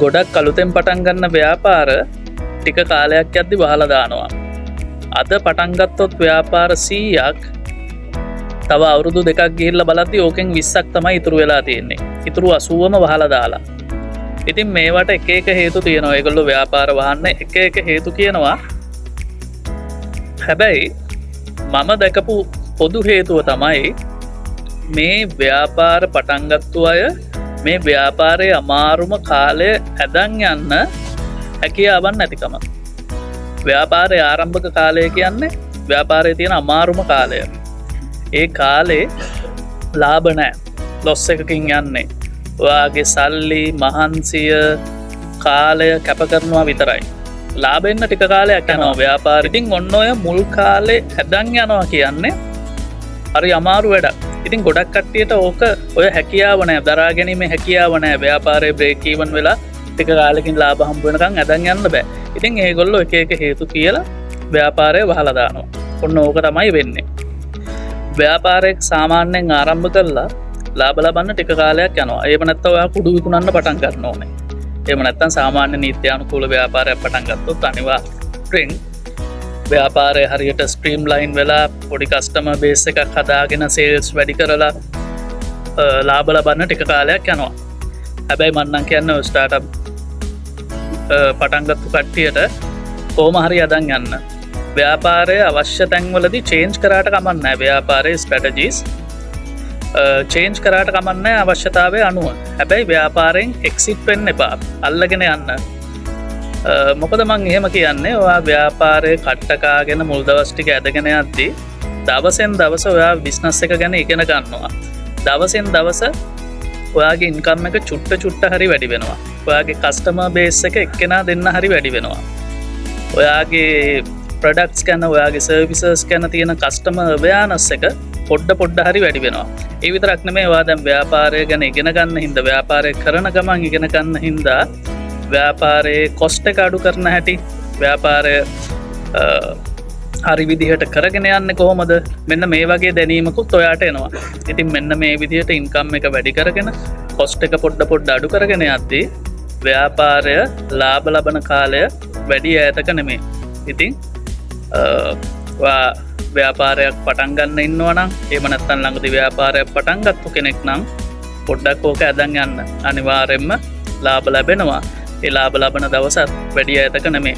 ගොඩක් අලුතෙන් පටන් ගන්න ව්‍යාපාර ටික කාලයක් යද්දි වහලා දානවා. අද පටන් ගත්තොත් ව්‍යාපාර 100ක් තව අවුරුදු දෙකක් ගිහිල්ලා බලද්දි ඕකෙන් 20ක් තමයි ඉතුරු වෙලා තියෙන්නේ. ඉතුරු 80ම වහලා දාලා. ඉතින් මේවට එක එක හේතු තියෙනවා. ඒගොල්ලෝ ව්‍යාපාර වහන්න එක එක හේතු කියනවා. හැබැයි මම දැකපු පොදු හේතුව තමයි මේ ව්‍යාපාර පටන් ගත්තු අය මේ ව්‍යාපාරයේ අමාරුම කාලය ඇදන් යන්න හැකියාවක් නැතිකම. ව්‍යාපාරයේ ආරම්භක කාලය කියන්නේ ව්‍යාපාරයේ තියෙන අමාරුම කාලය. ඒ කාලේ ලාභ නැහැ. ලොස් එකකින් යන්නේ. ඔයාගේ සල්ලි, මහන්සිය, කාලය කැප කරනවා විතරයි. ලාභෙන්න ටික කාලයක් යනවා ව්‍යාපාරෙ. ඉතින් ඔන්න ඔය මුල් කාලේ ඇදන් යනවා කියන්නේ හරි අමාරු වැඩක්. ඉතින් ගොඩක් කට්ටියට ඕක ඔය හැකියාව නැහැ, දරා ගැනීමේ හැකියාව නැහැ. ව්‍යාපාරයේ බ්‍රේක් ඉවන් වෙලා ටික කාලෙකින් ලාභ හම්බ වෙනකන් ඇදන් යන්න බෑ. ඉතින් ඒගොල්ලෝ එක එක හේතු කියලා ව්‍යාපාරය වහලා දානවා. ඔන්න ඕක තමයි වෙන්නේ. ව්‍යාපාරයක් සාමාන්‍යයෙන් ආරම්භ කරලා ලාභ ලබන්න ටික කාලයක් යනවා. එහෙම නැත්නම් ඔයා කුඩු විකුණන්න පටන් ගන්න ඕනේ. එහෙම නැත්නම් සාමාන්‍ය නීත්‍යානුකූල ව්‍යාපාරයක් පටන් ගත්තොත් අනිවාර්යෙන් ව්‍යාපාරය හරියට ස්ට්‍රීම් ලයින් වෙලා පොඩි කස්ටමර් බේස් එකක් හදාගෙන සේල්ස් වැඩි කරලා ලාභ ලබන්න ටික කාලයක් යනවා. හැබැයි මම නම් කියන්නේ ඔය ස්ටාර්ට්අප් පටන් ගත්ත කට්ටියට කොහොම හරි අදන් යන්න. ව්‍යාපාරයේ අවශ්‍ය තැන්වලදී චේන්ජ් කරාට කමක් නැහැ. ව්‍යාපාරයේ ස්ට්‍රැටජිස් චේන්ජ් කරාට කමක් නැහැ අවශ්‍යතාවය අනුව. හැබැයි ව්‍යාපාරයෙන් එක්සිට් වෙන්න එපා. අල්ලගෙන යන්න. මොකද මං එහෙම කියන්නේ ඔයා ව්‍යාපාරයේ කට්ටකාගෙන මුල් දවස් ටික ඇදගෙන යද්දී දවසෙන් දවස ඔයා බිස්නස් එක ගැන ඉගෙන ගන්නවා. දවසෙන් දවස ඔයාගේ ඉන්කම් එක චුට්ට හරි වැඩි වෙනවා. ඔයාගේ කස්ටමර් බේස් එක එක්කෙනා දෙන්න හරි වැඩි වෙනවා. ඔයාගේ ප්‍රොඩක්ට්ස් ගැන, ඔයාගේ සර්විසස් ගැන තියෙන කස්ටමර් අවයානස් එක පොඩ්ඩ හරි වැඩි වෙනවා. ඒ විතරක් නෙමෙයි ඔයා දැන් ව්‍යාපාරය ගැන ඉගෙන ගන්න හින්දා, ව්‍යාපාරය කරන ගමන් ඉගෙන ගන්න හින්දා ව්‍යාපාරයේ කොස්ට් එක අඩු කරන හැටි, ව්යාපාරය හරි විදිහට කරගෙන යන්නේ කොහොමද, මෙන්න මේ වගේ දැනීමකුත් ඔයාට එනවා. ඉතින් මෙන්න මේ විදිහට ඉන්කම් එක වැඩි කරගෙන කොස්ට් එක පොඩ්ඩ අඩු කරගෙන යද්දී ව්‍යාපාරය ලාභ ලබන කාලය වැඩි ඈතක නෙමෙයි. ඉතින් ව්‍යාපාරයක් පටන් ගන්න ඉන්නවා නම්, එහෙම නැත්නම් ළඟදී ව්‍යාපාරයක් පටන් ගත්ත කෙනෙක් නම් පොඩ්ඩක් ඕක ඇදන් යන්න. අනිවාර්යයෙන්ම ලාභ ලැබෙනවා. ඒ ලාභ ලබන දවසත් වැඩි ඈතක නෙමෙයි.